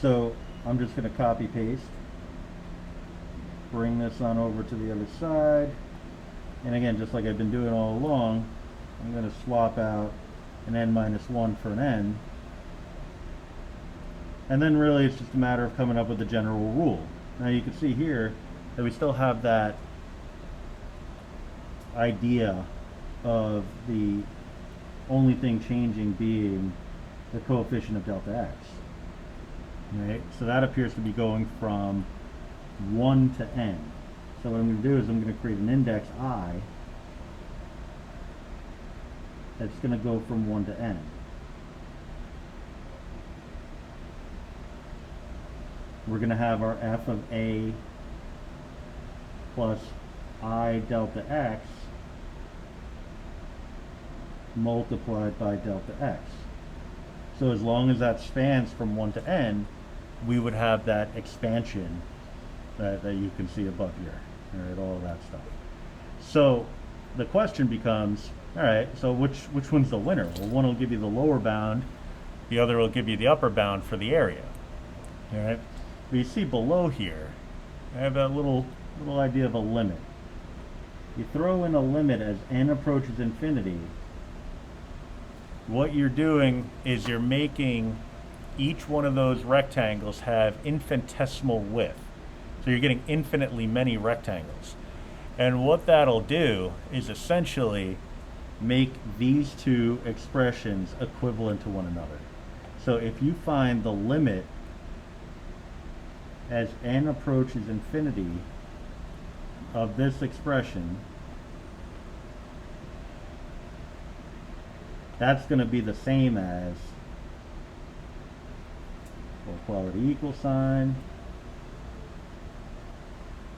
So I'm just going to copy paste, bring this on over to the other side, and again, just like I've been doing all along, I'm going to swap out an n minus 1 for an n, and then really it's just a matter of coming up with a general rule. Now you can see here that we still have that idea of the only thing changing being the coefficient of delta x. Right? So that appears to be going from 1 to n. So what I'm going to do is I'm going to create an index I that's going to go from 1 to n. We're going to have our f of a plus I delta x multiplied by delta x. So as long as that spans from 1 to n, we would have that expansion that you can see above here, all right, all of that stuff. So the question becomes, all right, so which one's the winner? Well, one will give you the lower bound, the other will give you the upper bound for the area, all right? But you see below here, I have a little idea of a limit. You throw in a limit as n approaches infinity. What you're doing is you're making each one of those rectangles have infinitesimal width. So you're getting infinitely many rectangles. And what that'll do is essentially make these two expressions equivalent to one another. So if you find the limit as n approaches infinity of this expression, that's going to be the same as, for equality equal sign,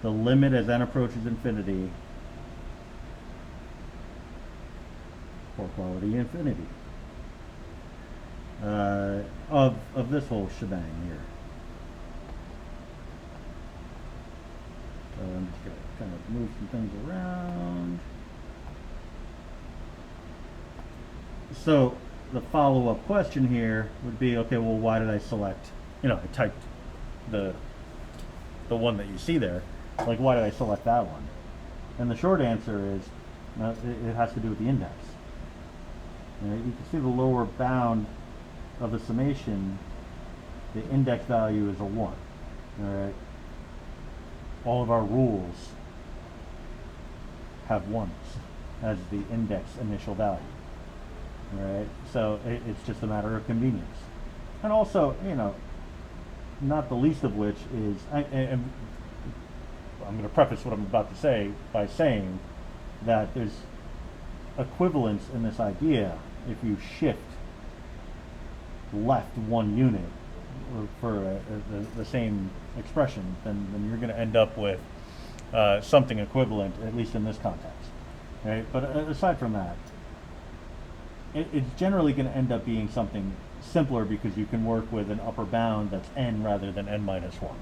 the limit as n approaches infinity for equality infinity of this whole shebang here. So I'm just going to kind of move some things around. So the follow-up question here would be, okay, well, why did I select, I typed the one that you see there, like, why did I select that one? And the short answer is, it has to do with the index. You can see the lower bound of the summation, the index value is a 1. All right. All of our rules have 1s as the index initial value. Right, so it's just a matter of convenience, and also, not the least of which is, I'm going to preface what I'm about to say by saying that there's equivalence in this idea. If you shift left 1 unit for the same expression, then you're going to end up with something equivalent, at least in this context. Right, but aside from that, it's generally going to end up being something simpler because you can work with an upper bound that's n rather than n minus 1.